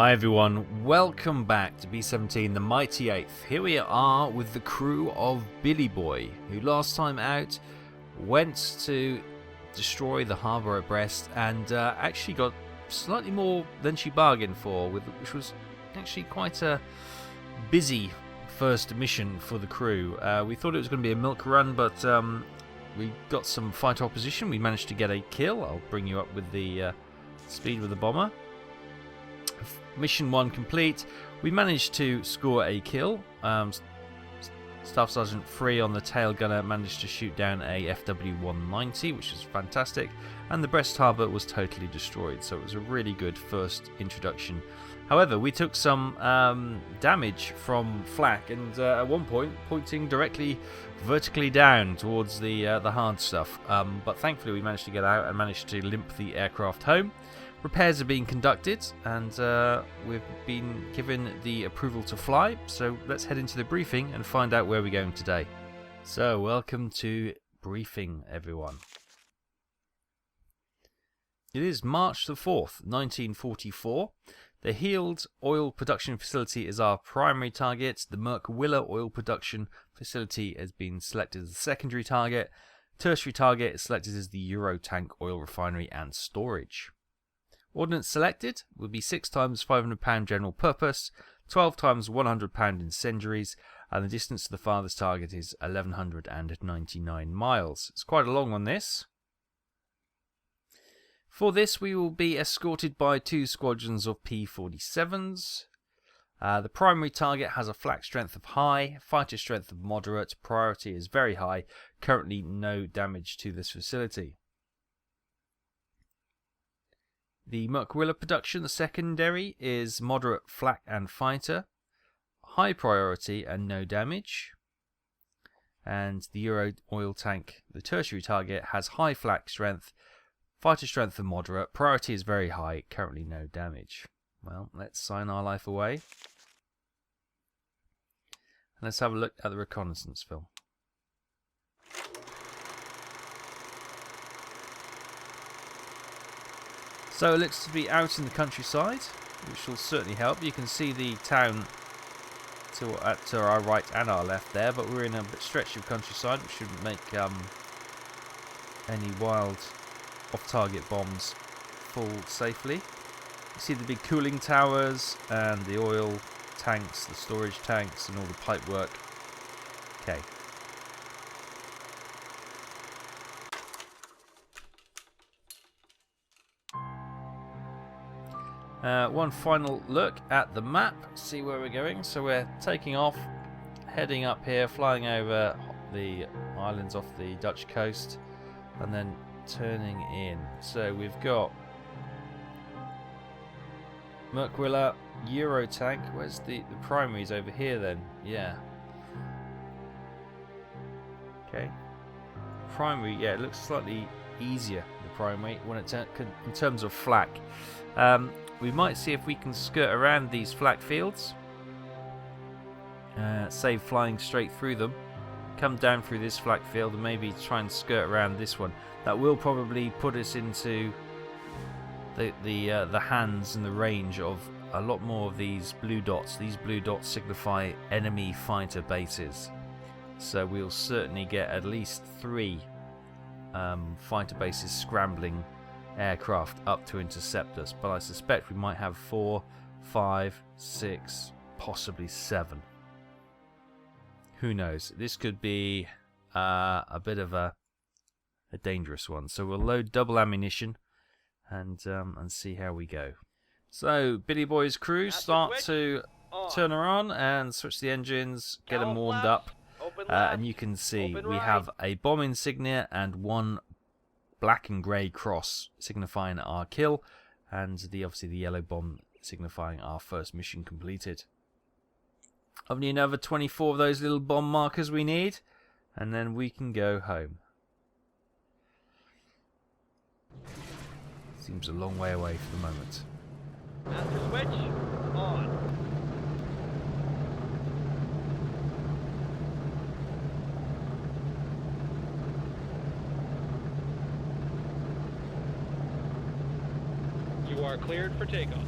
Hi everyone, welcome back to B-17, the Mighty Eighth. Here we are with the crew of Billy Boy, who last time out went to destroy the harbour at Brest and actually got slightly more than she bargained for, which was actually quite a busy first mission for the crew. We thought it was going to be a milk run, but we got some fight opposition. We managed to get a kill. I'll bring you up with the speed with the bomber. Mission 1 complete. We managed to score a kill. Staff Sergeant Free on the tail gunner managed to shoot down a FW-190, which is fantastic, and the Brest Harbour was totally destroyed, so it was a really good first introduction. However, we took some damage from flak, and at one point pointing directly vertically down towards the hard stuff, but thankfully we managed to get out and managed to limp the aircraft home. Repairs are being conducted and we've been given the approval to fly, so let's head into the briefing and find out where we're going today. So welcome to briefing, everyone. It is March the 4th, 1944. The Heald Oil Production Facility is our primary target. The WWII Oil Production Facility has been selected as the secondary target. Tertiary target is selected as the Eurotank Oil Refinery and Storage. Ordnance selected will be 6 times £500 general purpose, 12 times £100 incendiaries, and the distance to the farthest target is 1199 miles. It's quite a long one, this. For this we will be escorted by 2 squadrons of P-47s. The primary target has a flak strength of high, fighter strength of moderate, priority is very high, currently no damage to this facility. The WWII production, the secondary, is moderate flak and fighter, high priority and no damage. And the Euro oil tank, the tertiary target, has high flak strength, fighter strength and moderate, priority is very high, currently no damage. Well, let's sign our life away. And let's have a look at the reconnaissance film. So it looks to be out in the countryside, which will certainly help. You can see the town to our right and our left there, but we're in a stretch of countryside, which shouldn't make any wild off-target bombs fall safely. You see the big cooling towers and the oil tanks, the storage tanks, and all the pipe work. Okay. One final look at the map, see where we're going. So we're taking off, heading up here, flying over the islands off the Dutch coast, and then turning in. So we've got WWII, Eurotank. Where's the primaries over here then? Yeah. Okay. Primary, yeah, it looks slightly easier, the primary, when it's in terms of flak. We might see if we can skirt around these flak fields, save flying straight through them, come down through this flak field and maybe try and skirt around this one. That will probably put us into the hands and the range of a lot more of these blue dots. These blue dots signify enemy fighter bases, so we'll certainly get at least 3 fighter bases scrambling aircraft up to intercept us, but I suspect we might have 4, 5, 6, possibly 7. Who knows? This could be a bit of a dangerous one. So we'll load double ammunition and see how we go. So Billy Boy's crew start to turn her on and switch the engines, get them warmed up, and you can see we have a bomb insignia and 1 black and grey cross signifying our kill, and obviously the yellow bomb signifying our first mission completed. Only another 24 of those little bomb markers we need, and then we can go home. Seems a long way away for the moment. Master switch on. You are cleared for takeoff.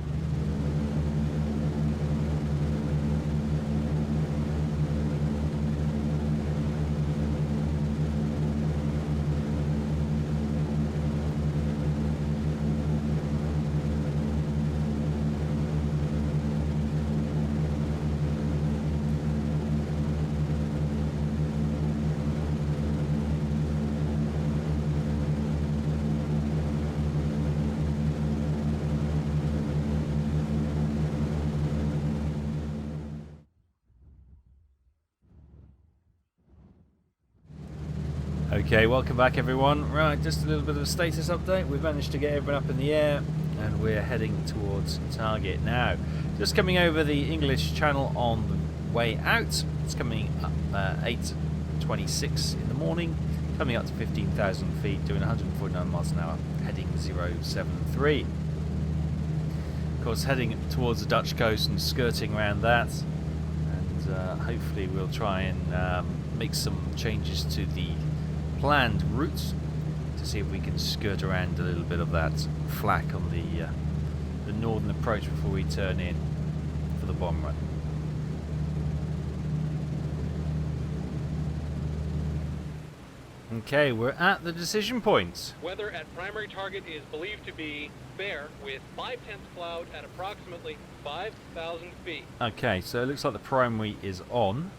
Okay, welcome back everyone. Right, just a little bit of a status update. We've managed to get everyone up in the air and we're heading towards target now. Just coming over the English Channel on the way out. It's coming up 8:26 in the morning, coming up to 15,000 feet, doing 149 miles an hour, heading 073. Of course, heading towards the Dutch coast and skirting around that, and hopefully we'll try and make some changes to the planned routes to see if we can skirt around a little bit of that flak on the northern approach before we turn in for the bomb run. Okay, we're at the decision point. Weather at primary target is believed to be fair with 5/10 cloud at approximately 5,000 feet. Okay, so it looks like the primary is on.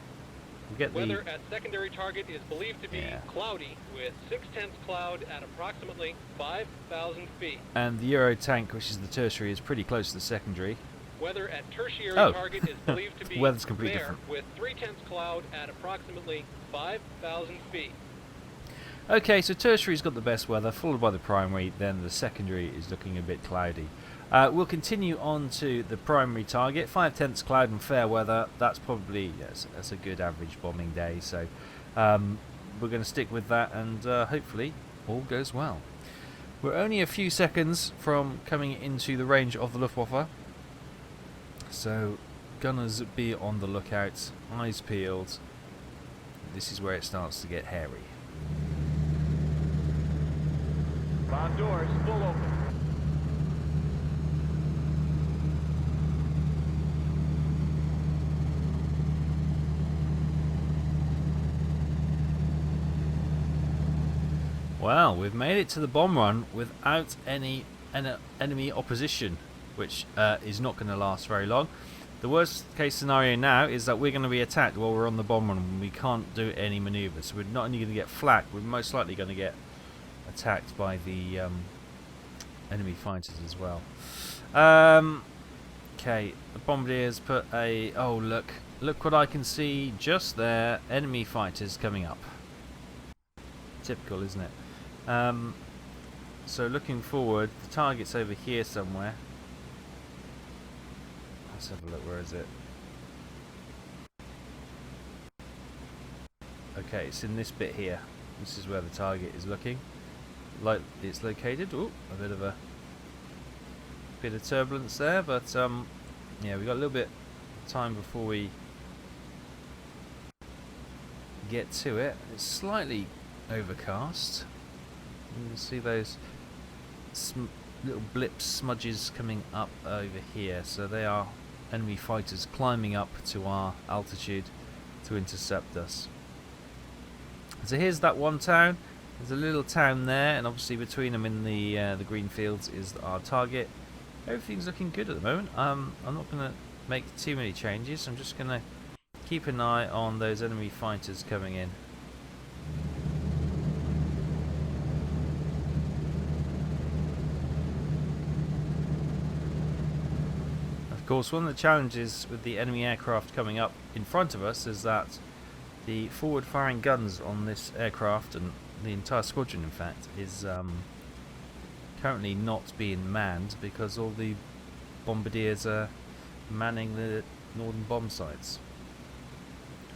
We'll get Weather at secondary target is believed to be cloudy with 6/10 cloud at approximately 5,000 feet. And the Euro tank, which is the tertiary, is pretty close to the secondary. Weather at tertiary target is believed to be weather's completely fair different. with 3/10 cloud at approximately 5,000 feet. Okay, so tertiary's got the best weather, followed by the primary, then the secondary is looking a bit cloudy. We'll continue on to the primary target, 5/10 cloud and fair weather. That's probably, yes, that's a good average bombing day, so we're going to stick with that and hopefully all goes well. We're only a few seconds from coming into the range of the Luftwaffe, so gunners be on the lookout, eyes peeled. This is where it starts to get hairy. Bomb doors full open. Well, we've made it to the bomb run without any enemy opposition, which is not going to last very long. The worst case scenario now is that we're going to be attacked while we're on the bomb run and we can't do any manoeuvres. So we're not only going to get flak, we're most likely going to get attacked by the enemy fighters as well. Okay, the bombardiers put a... Oh, look what I can see just there. Enemy fighters coming up. Typical, isn't it? So looking forward, the target's over here somewhere. Let's have a look, where is it? Okay, it's in this bit here. This is where the target is looking. Like it's located. Ooh, a bit of turbulence there, but yeah, we got a little bit of time before we get to it. It's slightly overcast. You can see those little blips, smudges coming up over here. So they are enemy fighters climbing up to our altitude to intercept us. So here's that one town. There's a little town there, and obviously between them in the green fields is our target. Everything's looking good at the moment. I'm not going to make too many changes. I'm just going to keep an eye on those enemy fighters coming in. Of course, one of the challenges with the enemy aircraft coming up in front of us is that the forward-firing guns on this aircraft, and the entire squadron in fact, is currently not being manned because all the bombardiers are manning the northern bomb sites.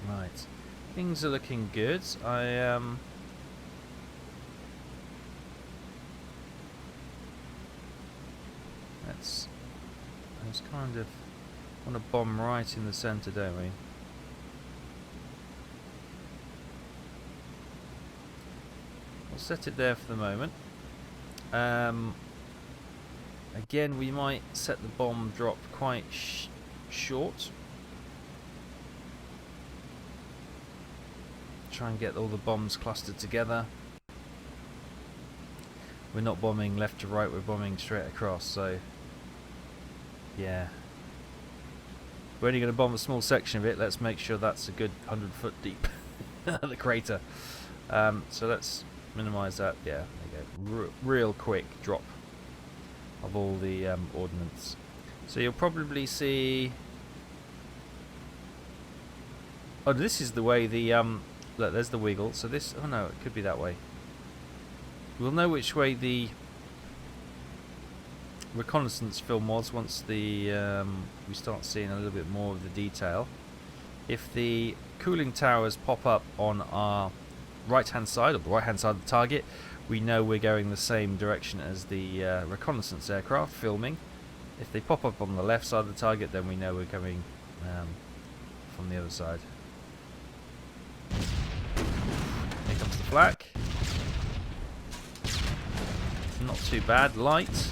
Right, things are looking good. I let's kind of want to bomb right in the centre, don't we? We'll set it there for the moment. Again, we might set the bomb drop quite short. Try and get all the bombs clustered together. We're not bombing left to right, we're bombing straight across, so yeah. We're only going to bomb a small section of it. Let's make sure that's a good 100 foot deep, the crater. So let's minimise that. Yeah, there you go. Real quick drop of all the ordnance. So you'll probably see... Oh, this is the way the look, there's the wiggle. So this, oh no, it could be that way. We'll know which way the reconnaissance film was once the we start seeing a little bit more of the detail. If the cooling towers pop up on our right hand side, or the right hand side of the target, we know we're going the same direction as the reconnaissance aircraft filming. If they pop up on the left side of the target, then we know we're coming from the other side. Here comes the flak. Not too bad, light.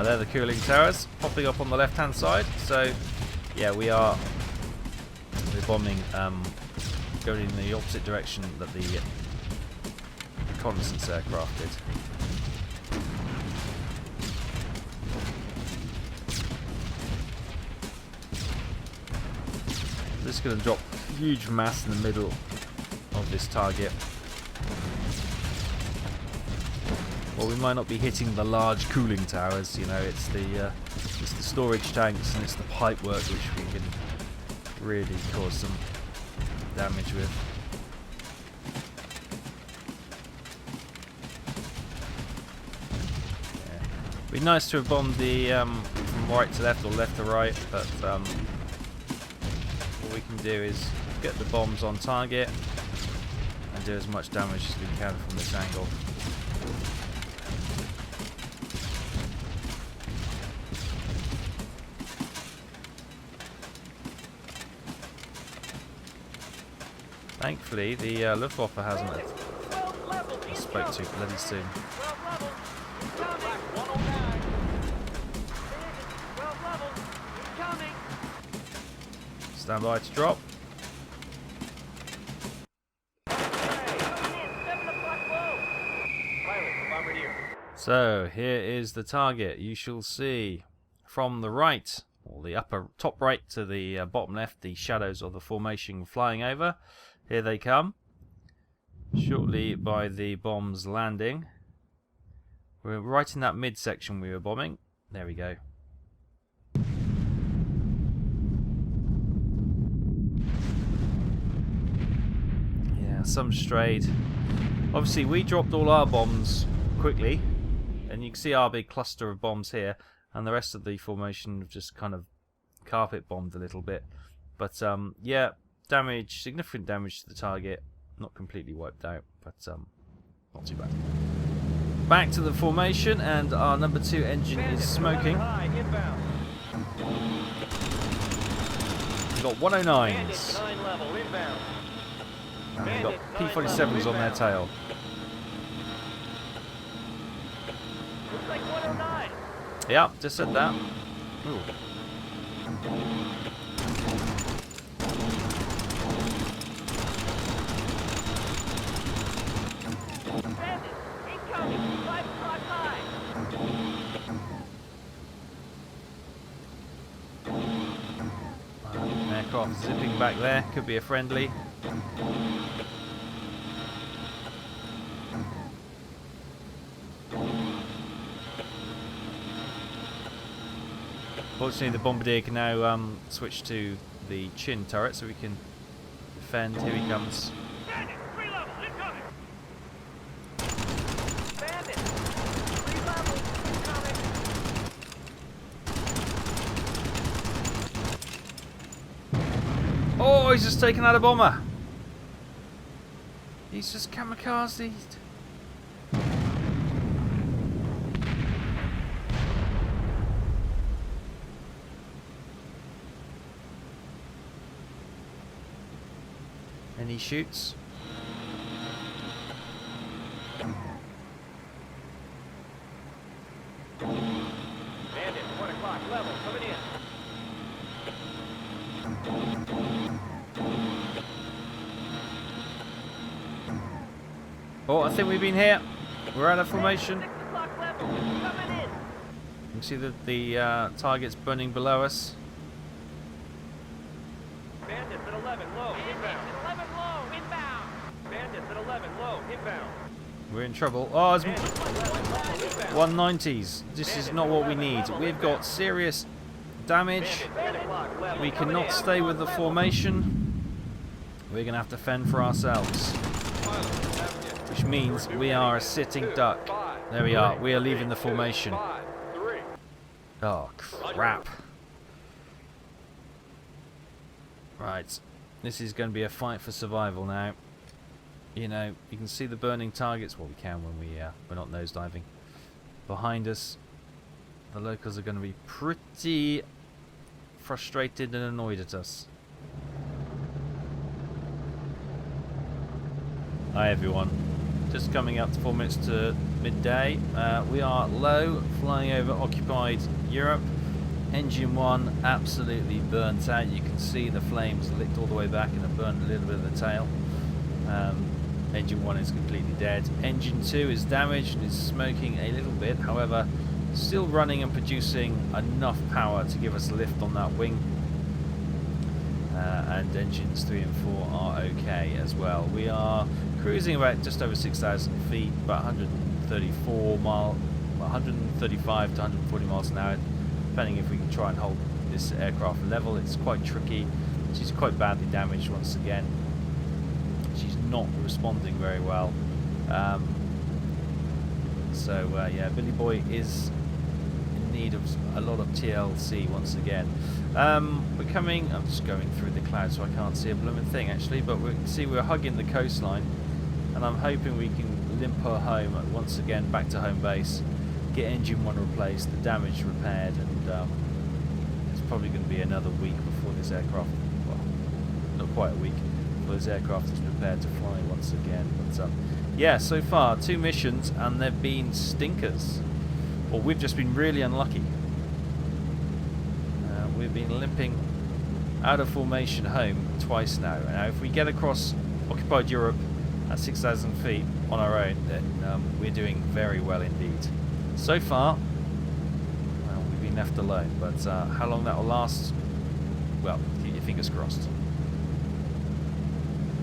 They're the cooling towers popping up on the left hand side. So yeah, we're bombing going in the opposite direction that the reconnaissance aircraft did. This is going to drop huge mass in the middle of this target. Well, we might not be hitting the large cooling towers, you know, it's the storage tanks and it's the pipe work which we can really cause some damage with. Yeah. It'd be nice to have bombed the from right to left or left to right, but what we can do is get the bombs on target and do as much damage as we can from this angle. Thankfully, the Luftwaffe hasn't. I spoke too bloody soon. Stand by to drop. So here is the target. You shall see from the right, or the upper top right to the bottom left, the shadows of the formation flying over. Here they come, shortly by the bombs landing. We're right in that midsection we were bombing. There we go. Yeah, some strayed. Obviously, we dropped all our bombs quickly, and you can see our big cluster of bombs here, and the rest of the formation have just kind of carpet bombed a little bit. But yeah. Damage, significant damage to the target, not completely wiped out, but not too bad. Back to the formation, and our number 2 engine is smoking. We've got 109s. And we've got P-47s on their tail. Yeah, just said that. Ooh. Aircraft zipping back there, could be a friendly. Fortunately, the bombardier can now switch to the chin turret so we can defend. Here he comes. Oh, he's just taken out a bomber. He's just kamikazed. And he shoots. Bandit, 1 o'clock, level, coming in. Oh, I think we've been here. We're out of formation. 6 o'clock level, coming in. You can see that the target's burning below us. Bandits at 11, low, inbound. 11 low, inbound. Bandits at 11, low, inbound. We're in trouble. Oh, it's 190s. This is not what we need. We've got serious damage. We cannot stay with the formation. We're going to have to fend for ourselves. Which means we are a sitting duck. There we are. We are leaving the formation. Oh, crap. Right. This is going to be a fight for survival now. You know, you can see the burning targets. Well, we can when we're not nosediving. Behind us, the locals are going to be pretty frustrated and annoyed at us. Hi everyone. Just coming up to 4 minutes to midday. We are low, flying over occupied Europe. Engine 1 absolutely burnt out. You can see the flames licked all the way back and have burned a little bit of the tail. Engine 1 is completely dead. Engine 2 is damaged and is smoking a little bit. However, still running and producing enough power to give us a lift on that wing. And engines 3 and 4 are okay as well. We are cruising about just over 6,000 feet, about 135 to 140 miles an hour, depending if we can try and hold this aircraft level. It's quite tricky. She's quite badly damaged once again. She's not responding very well. Yeah, Billy Boy is in need of a lot of TLC once again. We're coming, I'm just going through the clouds so I can't see a blooming thing actually, but we can see we're hugging the coastline, and I'm hoping we can limp her home once again back to home base, get engine 1 replaced, the damage repaired, and it's probably going to be another week before this aircraft, well, not quite a week, before this aircraft is prepared to fly once again. But yeah, so far 2 missions and they've been stinkers, or we've just been really unlucky. We've been limping out of formation home twice now. Now if we get across occupied Europe at 6,000 feet on our own, then we're doing very well indeed. So far, well, we've been left alone, but how long that will last, well, keep your fingers crossed.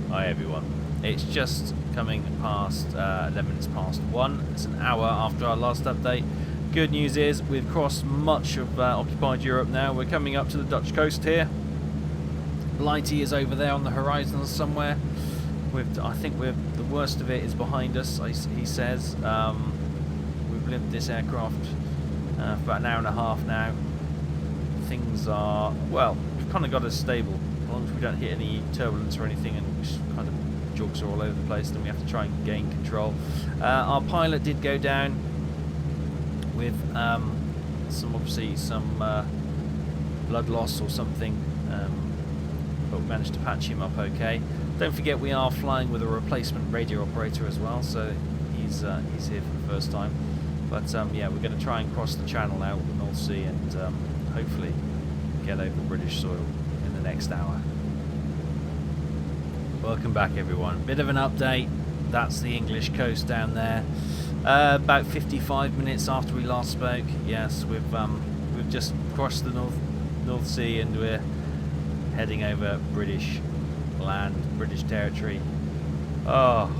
Hi everyone. It's just coming past 11 minutes past 1. It's an hour after our last update. Good news is we've crossed much of occupied Europe now. We're coming up to the Dutch coast here. Blighty is over there on the horizon somewhere. I think the worst of it is behind us, he says. We've limped this aircraft for about an hour and a half now. Things are, well, we've kind of got us stable. As long as we don't hit any turbulence or anything and just kind of jogs are all over the place, then we have to try and gain control. Our pilot did go down with some blood loss or something, but we managed to patch him up okay. Don't forget we are flying with a replacement radio operator as well, so he's here for the first time. But yeah, we're going to try and cross the channel out with the North Sea and hopefully get over British soil in the next hour. Welcome back everyone. Bit of an update. That's the English coast down there. About 55 minutes after we last spoke. Yes, we've just crossed the North Sea and we're heading over British land, British territory. Oh,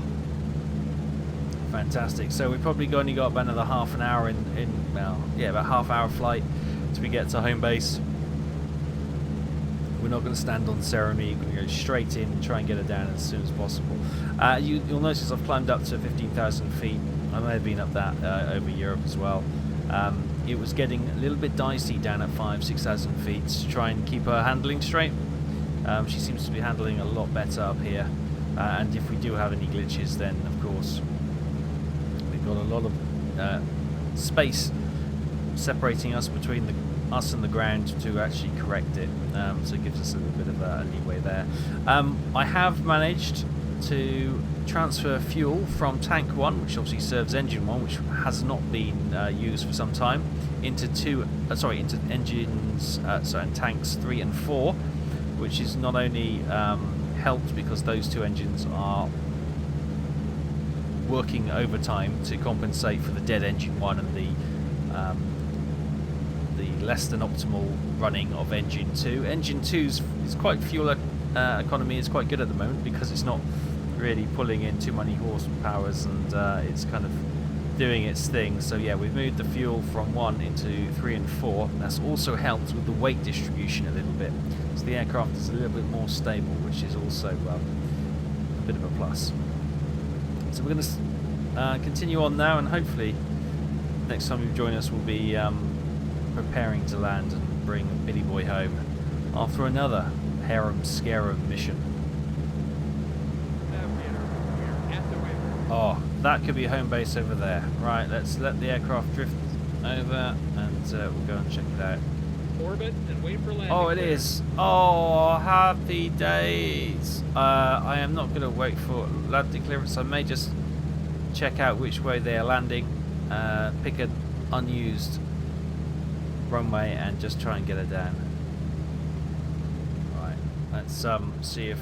fantastic! So we've probably only got about another half an hour about half-hour flight till we get to home base. We're not going to stand on ceremony. We're going to go straight in and try and get her down as soon as possible. You'll notice I've climbed up to 15,000 feet. I may have been up that over Europe as well. It was getting a little bit dicey down at 6,000 feet to try and keep her handling straight. She seems to be handling a lot better up here. And if we do have any glitches, then of course we've got a lot of space separating us between us and the ground to actually correct it, so it gives us a little bit of a leeway there. I have managed to transfer fuel from tank 1, which obviously serves engine 1, which has not been used for some time, into engines, tanks 3 and 4, which is not only helped because those 2 engines are working overtime to compensate for the dead engine 1 and the less than optimal running of engine 2. Engine 2's is quite fuel economy is quite good at the moment because it's not really pulling in too many horsepowers, and it's kind of doing its thing. So yeah, we've moved the fuel from 1 into 3 and 4. That's also helped with the weight distribution a little bit, so the aircraft is a little bit more stable, which is also a bit of a plus. So we're going to continue on now, and hopefully next time you join us we'll be preparing to land and bring Billy Boy home after another harem scarum mission. Oh, that could be a home base over there. Right, let's let the aircraft drift over, and we'll go and check it out. Orbit and wait for landing. Oh, it is. Oh, happy days. I am not going to wait for landing clearance. I may just check out which way they are landing, pick an unused runway and just try and get it down. Right, let's see if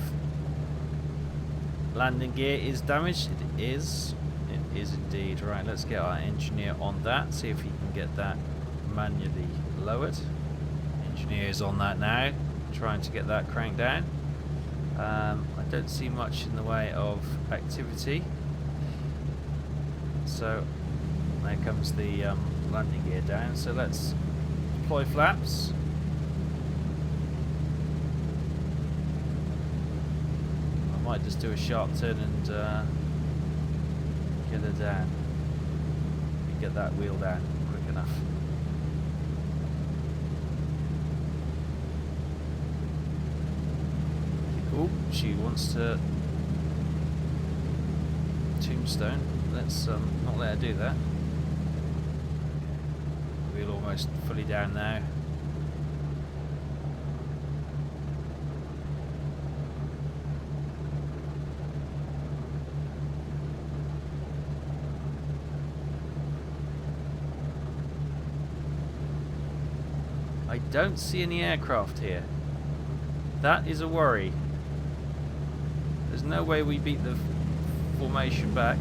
landing gear is damaged. It is. It is indeed. Right, let's get our engineer on that, see if he can get that manually lowered. Engineer is on that now, trying to get that cranked down. I don't see much in the way of activity. So there comes the landing gear down. So let's deploy flaps. I might just do a sharp turn and get her down. Get that wheel down quick enough. Oh, she wants to tombstone. Let's not let her do that. Wheel almost fully down now. I don't see any aircraft here. That is a worry. There's no way we beat the formation back.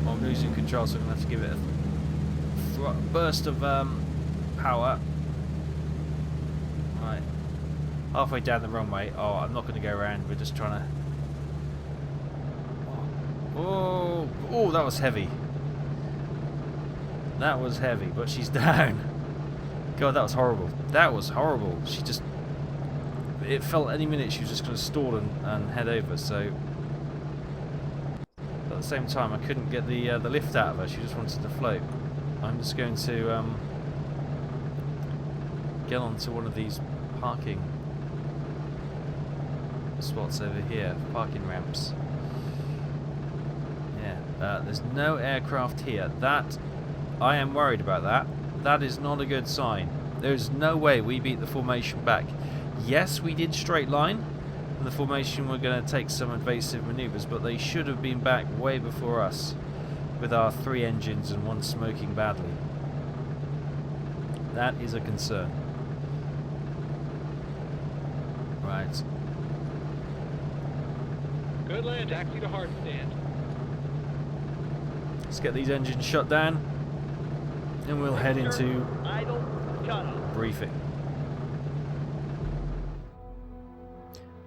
I'm losing control, so I'm going to have to give it a burst of power. Right. Halfway down the runway. Oh, I'm not going to go around. We're just trying to... Oh, oh, that was heavy. That was heavy, but she's down. God, that was horrible. That was horrible. She just... It felt any minute she was just going to stall and head over, so... But at the same time, I couldn't get the lift out of her. She just wanted to float. I'm just going to get onto one of these parking spots over here. Parking ramps. Yeah, there's no aircraft here. That... I am worried about that. That is not a good sign. There's no way we beat the formation back. Yes, we did straight line, and the formation were going to take some evasive maneuvers, but they should have been back way before us, with our 3 engines and 1 smoking badly. That is a concern. Right. Good land. Taxi to hard stand. Let's get these engines shut down, and we'll head into briefing.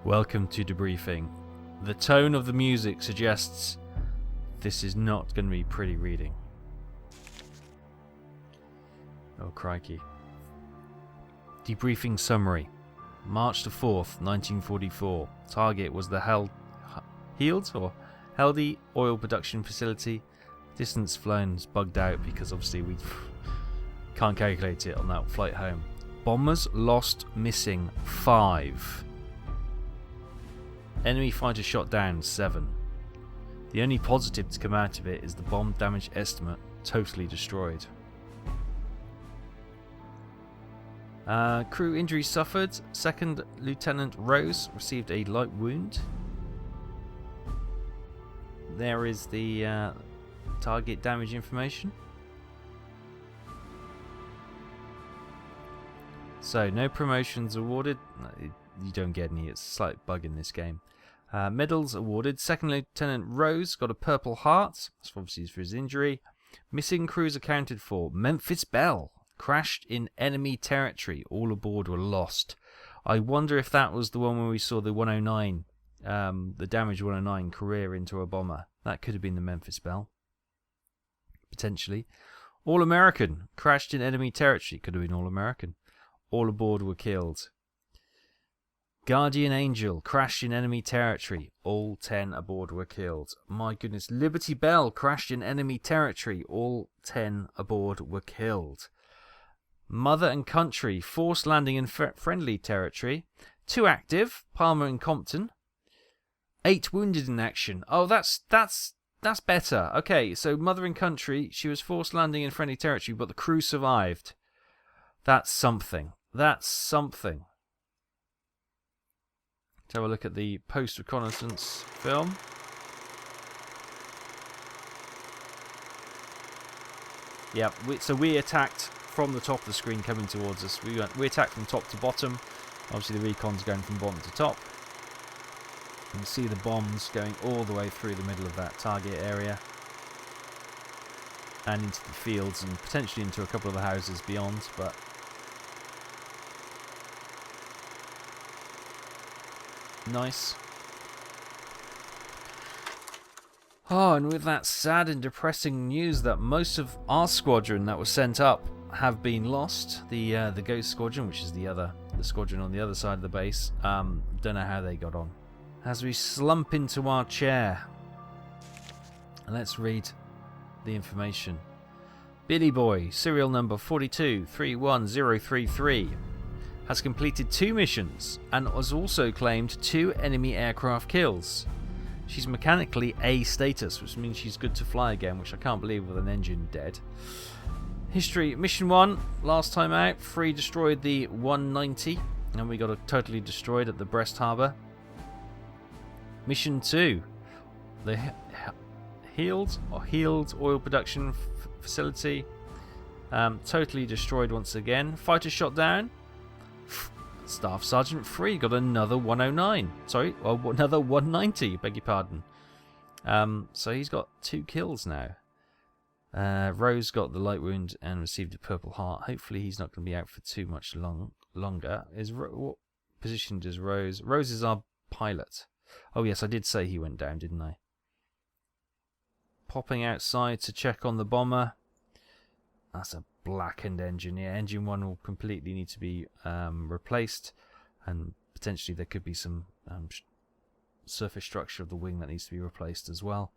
Welcome to debriefing. The tone of the music suggests this is not going to be pretty reading. Oh crikey. Debriefing summary. March the 4th, 1944. Target was the Heldy oil production facility. Distance flown is bugged out because obviously we can't calculate it on that flight home. Bombers lost missing 5. Enemy fighter shot down 7. The only positive to come out of it is the bomb damage estimate totally destroyed. Crew injuries suffered. Second Lieutenant Rose received a light wound. There is the target damage information. So no promotions awarded. You don't get any. It's a slight bug in this game. Medals awarded. Second Lieutenant Rose got a Purple Heart. That's obviously for his injury. Missing crews accounted for. Memphis Belle crashed in enemy territory. All aboard were lost. I wonder if that was the one where we saw the 109 the damage 109 career into a bomber. That could have been the Memphis Belle. Potentially. All-American. Crashed in enemy territory. Could have been All-American. All aboard were killed. Guardian Angel. Crashed in enemy territory. All 10 aboard were killed. My goodness. Liberty Belle. Crashed in enemy territory. All 10 aboard were killed. Mother and Country. Forced landing in friendly territory. 2 active. Palmer and Compton. 8 wounded in action. Oh, that's better. Okay, so Mother and Country, she was forced landing in friendly territory, but the crew survived. That's something. That's something. Let's have a look at the post-reconnaissance film. Yeah, so we attacked from the top of the screen coming towards us. We attacked from top to bottom. Obviously the recon's going from bottom to top. You can see the bombs going all the way through the middle of that target area and into the fields and potentially into a couple of the houses beyond, but nice. Oh, and with that sad and depressing news that most of our squadron that was sent up have been lost, the Ghost Squadron, which is the squadron on the other side of the base, don't know how they got on. As we slump into our chair, let's read the information. Billy Boy, serial number 4231033, has completed 2 missions and has also claimed 2 enemy aircraft kills. She's mechanically A status, which means she's good to fly again, which I can't believe with an engine dead. History, Mission 1, last time out, 3 destroyed the 190, and we got it totally destroyed at the Brest Harbour. Mission 2, the Healed oil production facility, totally destroyed once again. Fighter shot down. Staff Sergeant 3 got another 109. Sorry, well, another 190, beg your pardon. So he's got 2 kills now. Rose got the light wound and received a Purple Heart. Hopefully he's not going to be out for too much longer. What position does Rose? Rose is our pilot. Oh yes, I did say he went down, didn't I? Popping outside to check on the bomber. That's a blackened engine. Yeah, engine 1 will completely need to be replaced, and potentially there could be some surface structure of the wing that needs to be replaced as well.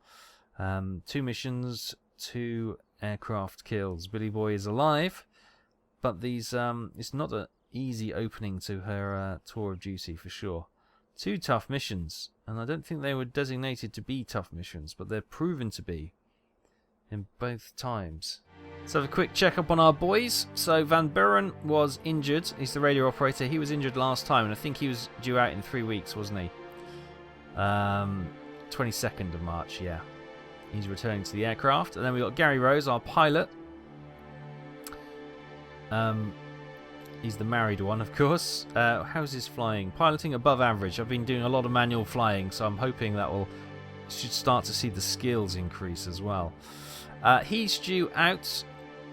2 missions, 2 aircraft kills. Billy Boy is alive, but these it's not an easy opening to her tour of duty for sure. 2 tough missions, and I don't think they were designated to be tough missions, but they're proven to be in both times. Let's have a quick check up on our boys. So Van Buren was injured. He's the radio operator. He was injured last time, and I think he was due out in 3 weeks, wasn't he? 22nd of March, yeah. He's returning to the aircraft. And then we got Gary Rose, our pilot. He's the married one, of course. How's his flying? Piloting above average. I've been doing a lot of manual flying, so I'm hoping that should start to see the skills increase as well. He's due out.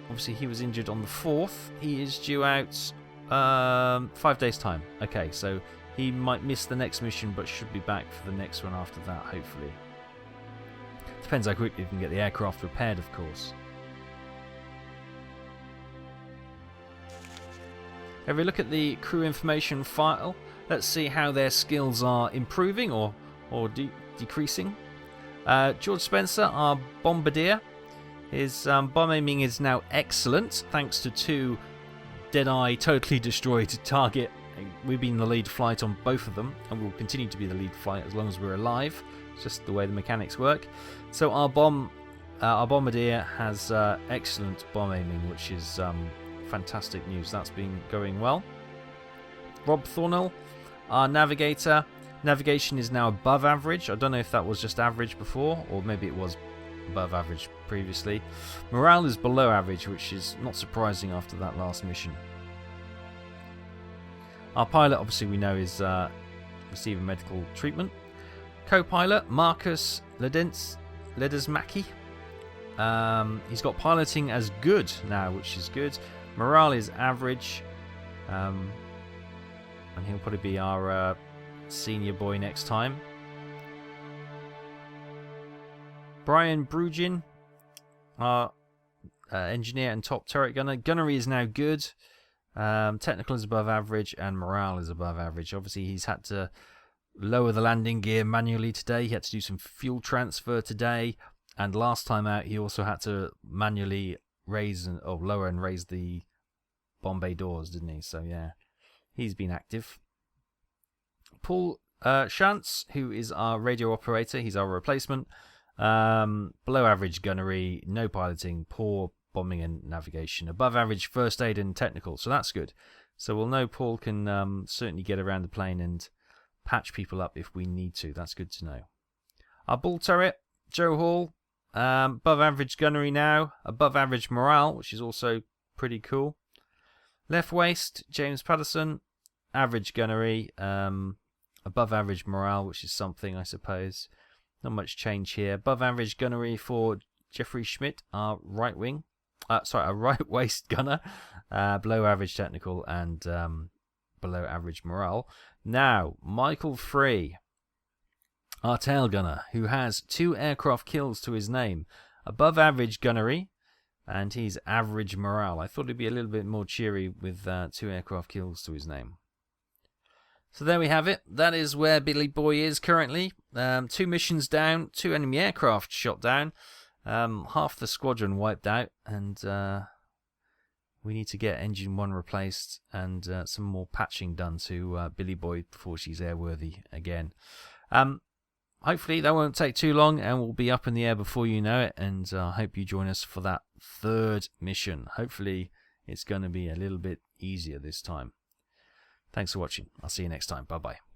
Obviously, he was injured on the 4th. He is due out 5 days' time. Okay, so he might miss the next mission, but should be back for the next one after that, hopefully. Depends how quickly we can get the aircraft repaired, of course. Have a look at the crew information file. Let's see how their skills are improving or decreasing. George Spencer, our bombardier. His bomb aiming is now excellent, thanks to 2 Deadeye totally destroyed target. We've been the lead flight on both of them, and we'll continue to be the lead flight as long as we're alive. It's just the way the mechanics work. So our bombardier has excellent bomb aiming, which is fantastic news. That's been going well. Rob Thornell, our navigator. Navigation is now above average. I don't know if that was just average before, or maybe it was above average previously. Morale is below average, which is not surprising after that last mission. Our pilot, obviously, we know is receiving medical treatment. Co-pilot Marcus Ledesmacki. He's got piloting as good now, which is good. Morale is average, and he'll probably be our senior boy next time. Brian Brugin, our engineer and top turret gunner. Gunnery is now good. Technical is above average, and morale is above average. Obviously, he's had to lower the landing gear manually today. He had to do some fuel transfer today, and last time out, he also had to manually lower and raise the bomb bay doors, didn't he? So yeah, he's been active. Paul Shantz, who is our radio operator, he's our replacement. Below average gunnery, no piloting, poor bombing and navigation, above average first aid and technical, so that's good. So we'll know Paul can certainly get around the plane and patch people up if we need to. That's good to know. Our bull turret, Joe Hall, above average gunnery now, above average morale, which is also pretty cool. Left waist, James Patterson, average gunnery, above average morale, which is something, I suppose. Not much change here. Above average gunnery for Jeffrey Schmidt, our right waist gunner. Below average technical and below average morale. Now, Michael Free, our tail gunner, who has 2 aircraft kills to his name. Above average gunnery, and he's average morale. I thought he'd be a little bit more cheery with 2 aircraft kills to his name. So there we have it. That is where Billy Boy is currently. 2 missions down, 2 enemy aircraft shot down, half the squadron wiped out, and we need to get engine 1 replaced and some more patching done to Billy Boy before she's airworthy again. Hopefully that won't take too long and we'll be up in the air before you know it, and I hope you join us for that 3rd mission. Hopefully it's going to be a little bit easier this time. Thanks for watching. I'll see you next time. Bye-bye.